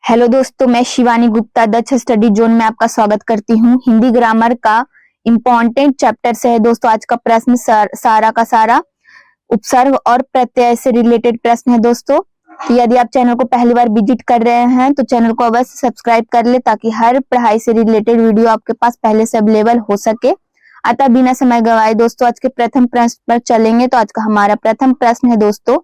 Hello दोस्तों, मैं शिवानी गुप्ता दक्ष study zone में आपका स्वागत करती हूँ। हिंदी ग्रामर का इम्पोर्टेंट चैप्टर से है दोस्तों आज का प्रश्न। सारा का सारा उपसर्ग और प्रत्यय से रिलेटेड प्रश्न है दोस्तों। तो यदि आप चैनल को पहली बार विजिट कर रहे हैं तो चैनल को अवश्य सब्सक्राइब कर ले ताकि हर पढ़ाई से रिलेटेड वीडियो आपके पास पहले से अवेलेबल हो सके। अतः बिना समय गवाए दोस्तों आज के प्रथम प्रश्न पर चलेंगे। तो आज का हमारा प्रथम प्रश्न है दोस्तों,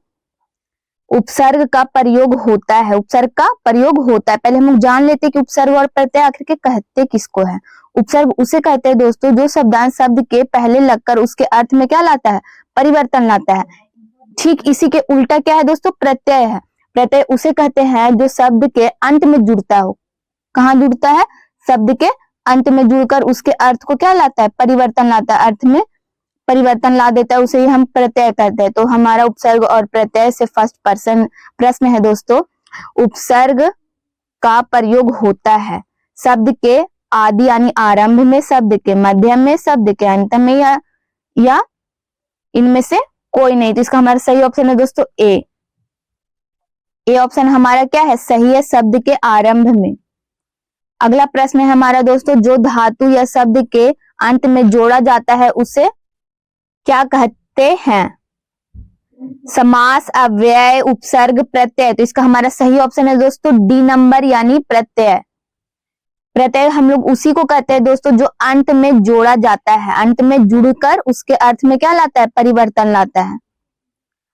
उपसर्ग का प्रयोग होता है। उपसर्ग का प्रयोग होता है, पहले हम लोग जान लेते हैं कि उपसर्ग और प्रत्यय आखिर के कहते किसको है। उपसर्ग उसे कहते हैं दोस्तों जो शब्दांश शब्द के पहले लगकर उसके अर्थ में क्या लाता है, परिवर्तन लाता है। ठीक इसी के उल्टा क्या है दोस्तों, प्रत्यय है। प्रत्यय उसे कहते हैं जो शब्द के अंत में जुड़ता हो। कहाँ जुड़ता है, शब्द के अंत में जुड़कर उसके अर्थ को क्या लाता है, परिवर्तन लाता है, अर्थ में परिवर्तन ला देता है, उसे ही हम प्रत्यय कहते हैं। तो हमारा उपसर्ग और प्रत्यय से फर्स्ट पर्सन प्रश्न है दोस्तों, उपसर्ग का प्रयोग होता है शब्द के आदि यानी आरंभ में, शब्द के मध्य में, शब्द के अंत में, या इनमें से कोई नहीं। तो इसका हमारा सही ऑप्शन है दोस्तों ए ऑप्शन हमारा क्या है, सही है, शब्द के आरंभ में। अगला प्रश्न है हमारा दोस्तों, जो धातु या शब्द के अंत में जोड़ा जाता है उसे क्या कहते हैं, समास, अव्यय, उपसर्ग, प्रत्यय। तो इसका हमारा सही ऑप्शन है दोस्तों डी नंबर यानी प्रत्यय। प्रत्यय हम लोग उसी को कहते हैं दोस्तों जो अंत में जोड़ा जाता है, अंत में जुड़कर उसके अर्थ में क्या लाता है, परिवर्तन लाता है।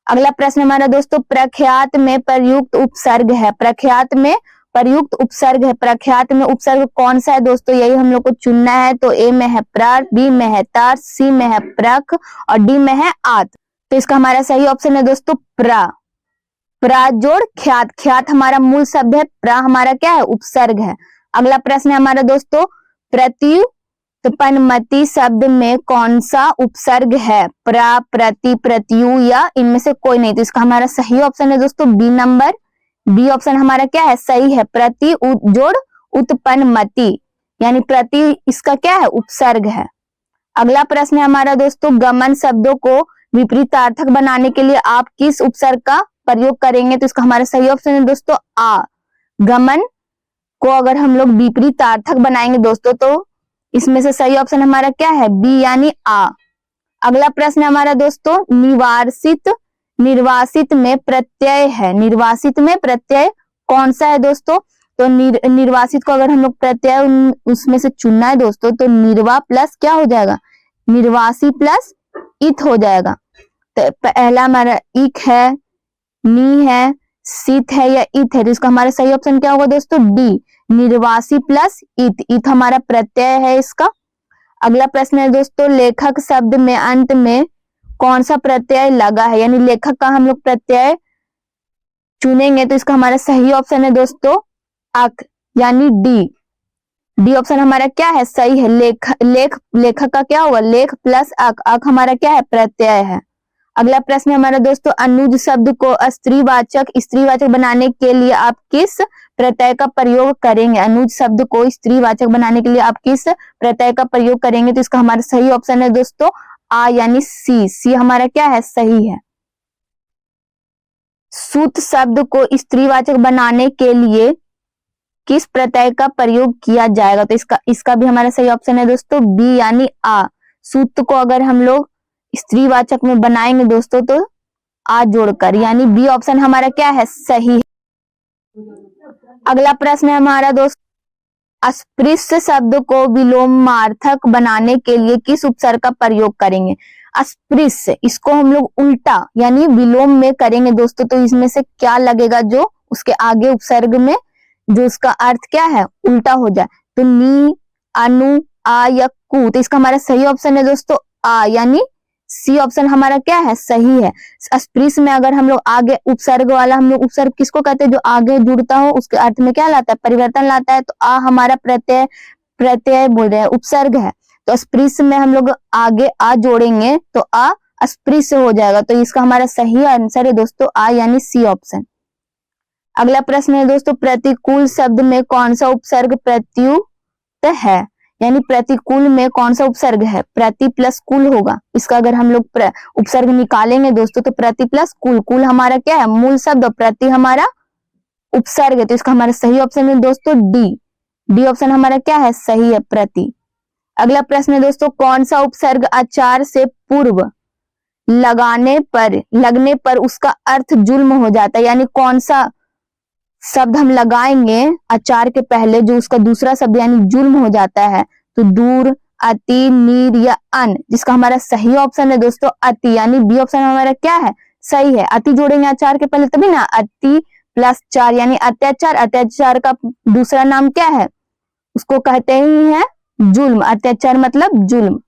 अगला प्रश्न हमारा दोस्तों, प्रख्यात में प्रयुक्त उपसर्ग है। प्रख्यात में प्रयुक्त उपसर्ग है, प्रख्यात में उपसर्ग कौन सा है दोस्तों, यही हम लोग को चुनना है। तो ए में है प्र, बी में है तार, सी में है प्रख और डी में है आत। तो इसका हमारा सही ऑप्शन है दोस्तों प्रा जोड़ ख्यात। ख्यात हमारा मूल शब्द है, प्रा हमारा क्या है, उपसर्ग है। अगला प्रश्न है हमारा दोस्तों, प्रत्युत्पन्नमति शब्द में कौन सा उपसर्ग है, प्रा, प्रति, प्रत्यु या इनमें से कोई नहीं। तो इसका हमारा सही ऑप्शन है दोस्तों बी नंबर। बी ऑप्शन हमारा क्या है, सही है, प्रति जोड़ उत्पन्नमति यानी प्रति इसका क्या है, उपसर्ग है। अगला प्रश्न है हमारा दोस्तों, गमन शब्दों को विपरीतार्थक बनाने के लिए आप किस उपसर्ग का प्रयोग करेंगे। तो इसका हमारा सही ऑप्शन है दोस्तों आ। गमन को अगर हम लोग विपरीतार्थक बनाएंगे दोस्तों तो इसमें से सही ऑप्शन हमारा क्या है, बी यानी आ। अगला प्रश्न है हमारा दोस्तों, निर्वासित में प्रत्यय है। निर्वासित में प्रत्यय कौन सा है दोस्तों, तो निर्वासित को अगर हम लोग प्रत्यय उसमें से चुनना है दोस्तों तो निर्वा प्लस क्या हो जाएगा, निर्वासी प्लस इत हो जाएगा। तो पहला हमारा इक है, नी है, सित है या इत है। तो इसका हमारा सही ऑप्शन क्या होगा दोस्तों, डी, निर्वासी प्लस इत। इत हमारा प्रत्यय है इसका। अगला प्रश्न है दोस्तों, लेखक शब्द में अंत में कौन सा प्रत्यय लगा है, यानी लेखक का हम लोग प्रत्यय चुनेंगे। तो इसका हमारा सही ऑप्शन है दोस्तों अक यानी डी ऑप्शन हमारा क्या है, सही है। लेखक का क्या होगा, लेख प्लस अक हमारा क्या है, प्रत्यय है। अगला प्रश्न है हमारा दोस्तों, अनुज शब्द को स्त्रीवाचक बनाने के लिए आप किस प्रत्यय का प्रयोग करेंगे। अनुज शब्द को स्त्रीवाचक बनाने के लिए आप किस प्रत्यय का प्रयोग करेंगे। तो इसका हमारा सही ऑप्शन है दोस्तों आ यानी सी हमारा क्या है, सही है। सूत शब्द को स्त्रीवाचक बनाने के लिए किस प्रत्यय का प्रयोग किया जाएगा। तो इसका भी हमारा सही ऑप्शन है दोस्तों बी यानी आ। सूत को अगर हम लोग स्त्रीवाचक में बनाएंगे दोस्तों तो आ जोड़कर, यानी बी ऑप्शन हमारा क्या है, सही है। अगला प्रश्न है हमारा दोस्त, अस्पृश्य शब्द को विलोमार्थक बनाने के लिए किस उपसर्ग का प्रयोग करेंगे। अस्पृश्य इसको हम लोग उल्टा यानी विलोम में करेंगे दोस्तों। तो इसमें से क्या लगेगा जो उसके आगे उपसर्ग में जो उसका अर्थ क्या है, उल्टा हो जाए। तो नी, अनु, आ या कु। तो इसका हमारा सही ऑप्शन है दोस्तों आ यानी सी ऑप्शन हमारा क्या है, सही है। अस्पृश्य में अगर हम लोग आगे उपसर्ग वाला, हम लोग उपसर्ग किसको कहते हैं, जो आगे जुड़ता हो उसके अर्थ में क्या लाता है, परिवर्तन लाता है। तो आ हमारा प्रत्यय बोल रहे हैं, उपसर्ग है। तो अस्पृश्य में हम लोग आगे आ जोड़ेंगे तो आ अस्पृश्य हो जाएगा। तो इसका हमारा सही आंसर है दोस्तों आ यानी सी ऑप्शन। अगला प्रश्न है दोस्तों, प्रतिकूल शब्द में कौन सा उपसर्ग प्रत्युत है, यानी प्रतिकूल में कौन सा उपसर्ग है, प्रति प्लस कुल होगा। इसका अगर हम लोग उपसर्ग निकालेंगे दोस्तों तो प्रति प्लस कुल। कुल हमारा क्या है, मूल शब्द, प्रति हमारा उपसर्ग है, तो इसका हमारा सही ऑप्शन है दोस्तों डी ऑप्शन हमारा क्या है, सही है, प्रति। अगला प्रश्न है दोस्तों, कौन सा उपसर्ग आचार से पूर्व लगने पर उसका अर्थ जुल्म हो जाता है, यानी कौन सा शब्द हम लगाएंगे आचार के पहले जो उसका दूसरा शब्द यानी जुल्म हो जाता है, तो दूर, अति, नीर या अन, जिसका हमारा सही ऑप्शन है दोस्तों अति, यानी बी ऑप्शन हमारा क्या है, सही है। अति जोड़ेंगे आचार के पहले तभी ना, अति प्लस चार यानी अत्याचार, अत्याचार का दूसरा नाम क्या है, उसको कहते ही है जुल्म, अत्याचार मतलब जुल्म।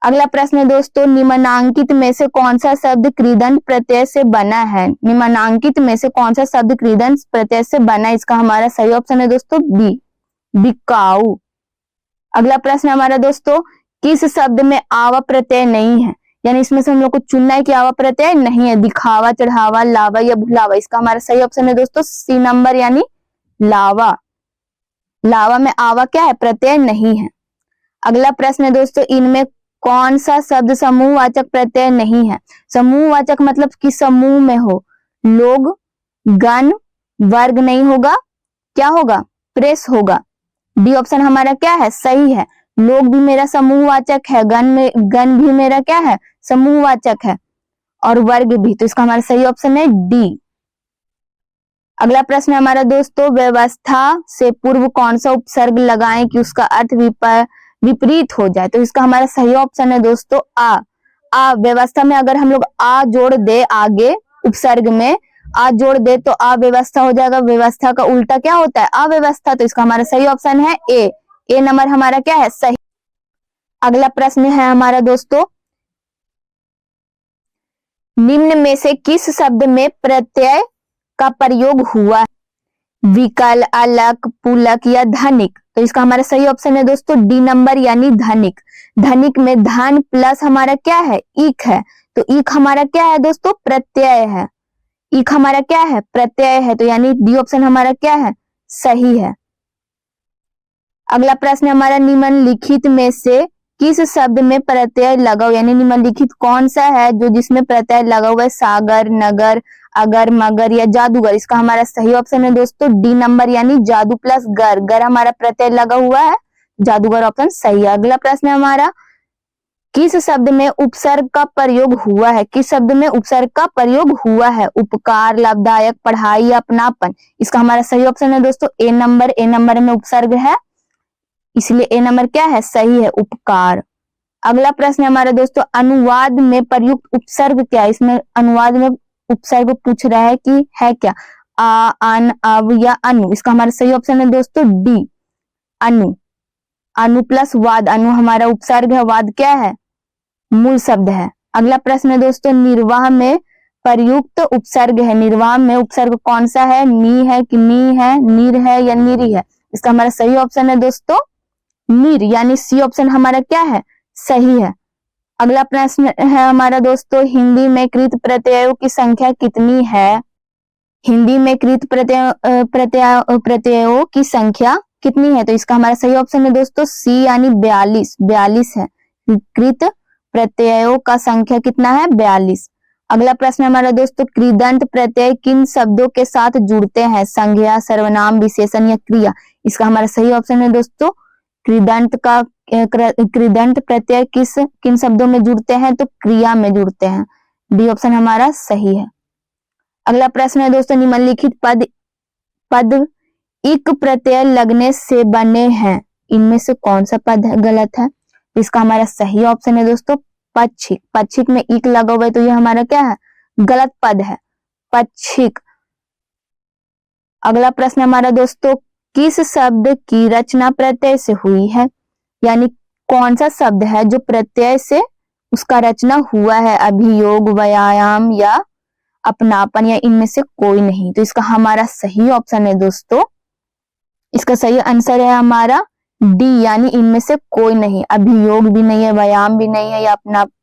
अगला प्रश्न है दोस्तों, निम्नांकित में से कौन सा शब्द कृदंत प्रत्यय से बना है, निम्नांकित में से कौन सा शब्द कृदंत प्रत्यय से बना है, इसका हमारा सही ऑप्शन है दोस्तों बी, बिकाऊ। अगला प्रश्न हमारा दोस्तों, किस शब्द में आवा प्रत्यय नहीं है, यानी इसमें से हम लोग को चुनना है कि आवा प्रत्यय नहीं है, दिखावा, चढ़ावा, लावा या भुलावा, इसका हमारा सही ऑप्शन है दोस्तों सी नंबर यानी लावा। लावा में आवा क्या है, प्रत्यय नहीं है। अगला प्रश्न है दोस्तों, इनमें कौन सा शब्द समूहवाचक प्रत्यय नहीं है, समूहवाचक मतलब कि समूह में हो, लोग, गण, वर्ग नहीं होगा, क्या होगा, प्रेस होगा। डी ऑप्शन हमारा क्या है, सही है, लोग भी मेरा समूहवाचक है, गण भी मेरा क्या है, समूहवाचक है, और वर्ग भी, तो इसका हमारा सही ऑप्शन है डी। अगला प्रश्न हमारा दोस्तों, व्यवस्था से पूर्व कौन सा उपसर्ग लगाएं कि उसका अर्थ विपरीत हो जाए, तो इसका हमारा सही ऑप्शन है दोस्तों आ। व्यवस्था में अगर हम लोग आ जोड़ दे, आगे उपसर्ग में आ जोड़ दे तो अव्यवस्था हो जाएगा, व्यवस्था का उल्टा क्या होता है, अव्यवस्था, तो इसका हमारा सही ऑप्शन है ए नंबर हमारा क्या है, सही। अगला प्रश्न है हमारा दोस्तों, निम्न में से किस शब्द में प्रत्यय का प्रयोग हुआ है, विकल, अलक, पुलक या धनिक, तो इसका हमारा सही ऑप्शन है दोस्तों डी नंबर यानी धनिक। धनिक में धन प्लस हमारा क्या है, ईक है, तो ईक हमारा क्या है दोस्तों, प्रत्यय है, ईक हमारा क्या है, प्रत्यय है, तो यानी डी ऑप्शन हमारा क्या है, सही है। अगला प्रश्न हमारा, निम्नलिखित में से किस शब्द में प्रत्यय लगा, यानी निम्नलिखित कौन सा है जो जिसमें प्रत्यय लगा हुआ है, सागर, नगर, अगर, मगर या जादूगर, इसका हमारा सही ऑप्शन है दोस्तों डी नंबर यानी जादू प्लस गर हमारा प्रत्यय लगा हुआ है, जादूगर ऑप्शन सही है। अगला प्रश्न हमारा, किस शब्द में उपसर्ग का प्रयोग हुआ है, किस शब्द में उपसर्ग का प्रयोग हुआ है, उपकार, लाभदायक, पढ़ाई या अपनापन, इसका हमारा सही ऑप्शन है दोस्तों ए नंबर में उपसर्ग है, इसलिए ए नंबर क्या है, सही है, उपकार। अगला प्रश्न हमारा दोस्तों, अनुवाद में प्रयुक्त उपसर्ग क्या है, इसमें अनुवाद में उपसर्ग पूछ रहा है कि है क्या, आ, अन, अब या अनु, इसका हमारा सही ऑप्शन है दोस्तों डी, अनु। अनु प्लस वाद, अनु हमारा उपसर्ग है, वाद क्या है, मूल शब्द है। अगला प्रश्न है दोस्तों, निर्वाह में प्रयुक्त उपसर्ग है, निर्वाह में उपसर्ग कौन सा है, नी है कि नी है, नीर है या नीरी है, इसका हमारा सही ऑप्शन है दोस्तों नीर, यानी सी ऑप्शन हमारा क्या है, सही है। अगला प्रश्न है हमारा दोस्तों, हिंदी में कृत प्रत्ययों की संख्या कितनी है, हिंदी में कृत प्रत्ययों की संख्या कितनी है, तो इसका हमारा सही ऑप्शन है दोस्तों सी यानी 42 है, कृत प्रत्ययों का संख्या कितना है, 42। अगला प्रश्न हमारा दोस्तों, कृदंत प्रत्यय किन शब्दों के साथ जुड़ते हैं, संज्ञा, सर्वनाम, विशेषण या क्रिया, इसका हमारा सही ऑप्शन है दोस्तों कृदंत प्रत्यय किन शब्दों में जुड़ते हैं, तो क्रिया में जुड़ते हैं, डी ऑप्शन हमारा सही है। अगला प्रश्न है दोस्तों, निम्नलिखित पद इक प्रत्यय लगने से बने हैं, इनमें से कौन सा पद गलत है, इसका हमारा सही ऑप्शन है दोस्तों पच्छिक, पच्छिक में इक लगा हुआ है, तो ये हमारा क्या है, गलत पद है, पच्छिक। अगला प्रश्न हमारा दोस्तों, किस शब्द की रचना प्रत्यय से हुई है, यानी कौन सा शब्द है जो प्रत्यय से उसका रचना हुआ है, अभियोग, व्यायाम या अपनापन या इनमें से कोई नहीं, तो इसका हमारा सही ऑप्शन है दोस्तों, इसका सही आंसर है हमारा डी यानी इनमें से कोई नहीं, अभियोग भी नहीं है, व्यायाम भी नहीं है या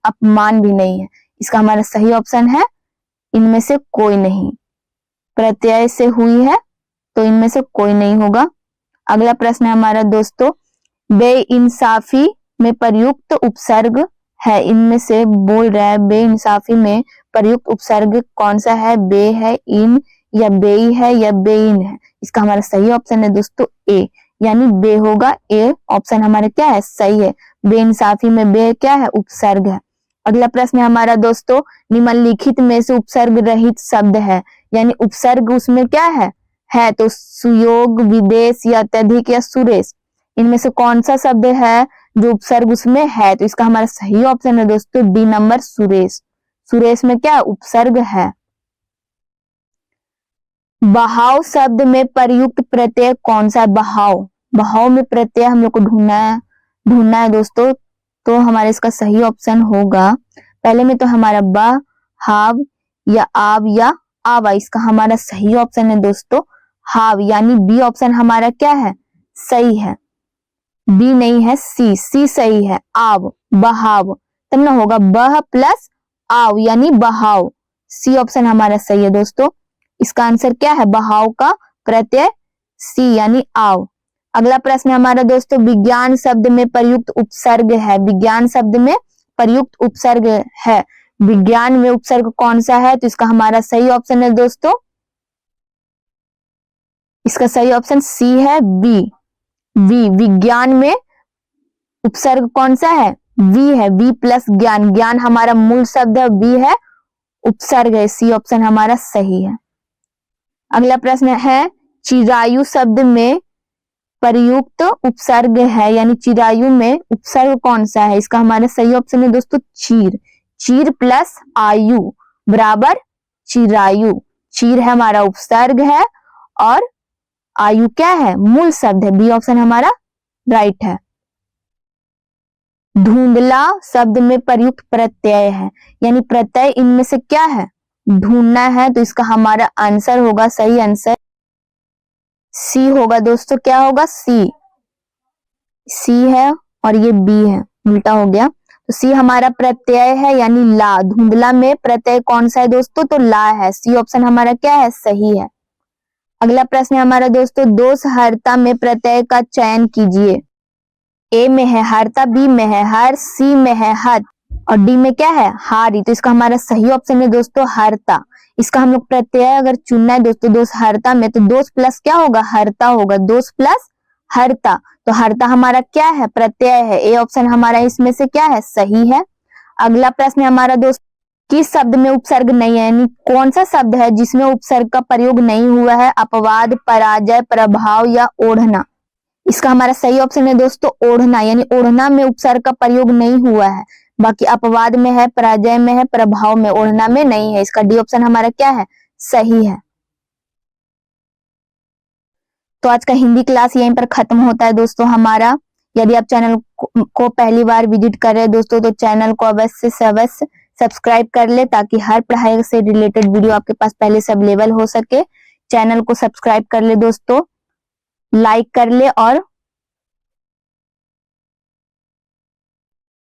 अपमान भी नहीं है, इसका हमारा सही ऑप्शन है इनमें से कोई नहीं, प्रत्यय से हुई है तो इनमें से कोई नहीं होगा। अगला प्रश्न है हमारा दोस्तों, बेइंसाफी में प्रयुक्त उपसर्ग है, इनमें से बोल रहा है बेइंसाफी में प्रयुक्त उपसर्ग कौन सा है, बे है, इन या बेई है या बेइन है। इसका हमारा सही ऑप्शन है दोस्तों ए, यानी बे होगा। ए ऑप्शन हमारे क्या है, सही है। बेइंसाफी में बे क्या है, उपसर्ग है। अगला प्रश्न है हमारा दोस्तों, निम्नलिखित में से उपसर्ग रहित शब्द है, यानी उपसर्ग उसमें क्या है तो सुयोग, विदेश या अत्यधिक या सुरेश, इनमें से कौन सा शब्द है जो उपसर्ग उसमें है? तो इसका हमारा सही ऑप्शन है दोस्तों डी नंबर, सुरेश। सुरेश में क्या उपसर्ग है। बहाव शब्द में प्रयुक्त प्रत्यय कौन सा है? बहाव, बहाव में प्रत्यय हम लोग को ढूंढना है दोस्तों। तो हमारे इसका सही ऑप्शन होगा, पहले में तो हमारा ब, हाव या आव या आवा। इसका हमारा सही ऑप्शन है दोस्तों हाव, यानी बी ऑप्शन हमारा क्या है, सही है। बी नहीं है, सी, सी सही है। आव, बहाव, तब ना होगा बह प्लस आव यानी बहाव। सी ऑप्शन हमारा सही है दोस्तों। इसका आंसर क्या है, बहाव का प्रत्यय सी यानी आव। अगला प्रश्न हमारा दोस्तों, विज्ञान शब्द में प्रयुक्त उपसर्ग है। विज्ञान शब्द में प्रयुक्त उपसर्ग है, विज्ञान में उपसर्ग कौन सा है? तो इसका हमारा सही ऑप्शन है दोस्तों, इसका सही ऑप्शन सी है, बी। वी, विज्ञान में उपसर्ग कौन सा है, वी है। वी प्लस ज्ञान, ज्ञान हमारा मूल शब्द है, वी है उपसर्ग है। सी ऑप्शन हमारा सही है। अगला प्रश्न है, चिरायु शब्द में प्रयुक्त उपसर्ग है, यानी चिरायु में उपसर्ग कौन सा है? इसका हमारा सही ऑप्शन है दोस्तों चीर। चीर प्लस आयु बराबर चिरायु। चीर है हमारा उपसर्ग है और आयु क्या है, मूल शब्द है। बी ऑप्शन हमारा राइट है। धुंधला शब्द में प्रयुक्त प्रत्यय है, यानी प्रत्यय इनमें से क्या है, ढूंढना है। तो इसका हमारा आंसर होगा, सही आंसर सी होगा दोस्तों। क्या होगा, सी। सी है और ये बी है, उल्टा हो गया। तो सी हमारा प्रत्यय है यानी ला। धुंधला में प्रत्यय कौन सा है दोस्तों, तो ला है। सी ऑप्शन हमारा क्या है, सही है। अगला प्रश्न है हमारा दोस्तों, दोष हर्ता में प्रत्यय का चयन कीजिए। ए में है हर्ता, बी में है हर, सी में है हत और डी में क्या है, हारी। तो इसका हमारा सही ऑप्शन है दोस्तों हर्ता। इसका हम लोग प्रत्यय अगर चुनना है दोस्तों दोष हर्ता में, तो दोष प्लस क्या होगा, हर्ता होगा। दोष प्लस हर्ता, तो हर्ता हमारा क्या है, प्रत्यय है। ए ऑप्शन हमारा इसमें से क्या है, सही है। अगला प्रश्न है हमारा दोस्त, किस शब्द में उपसर्ग नहीं है, यानी कौन सा शब्द है जिसमें उपसर्ग का प्रयोग नहीं हुआ है? अपवाद, पराजय, प्रभाव या ओढ़ना। इसका हमारा सही ऑप्शन है दोस्तों ओढ़ना, यानी ओढ़ना में उपसर्ग का प्रयोग नहीं हुआ है। बाकी अपवाद में है, पराजय में है, प्रभाव में, ओढ़ना में नहीं है। इसका डी ऑप्शन हमारा क्या है, सही है। तो आज का हिंदी क्लास यहीं पर खत्म होता है दोस्तों हमारा। यदि आप चैनल को पहली बार विजिट कर रहे हैं दोस्तों, तो चैनल को अवश्य से अवश्य सब्सक्राइब कर ले, ताकि हर पढ़ाई से रिलेटेड वीडियो आपके पास पहले से अवेलेबल हो सके। चैनल को सब्सक्राइब कर ले दोस्तों, लाइक कर ले और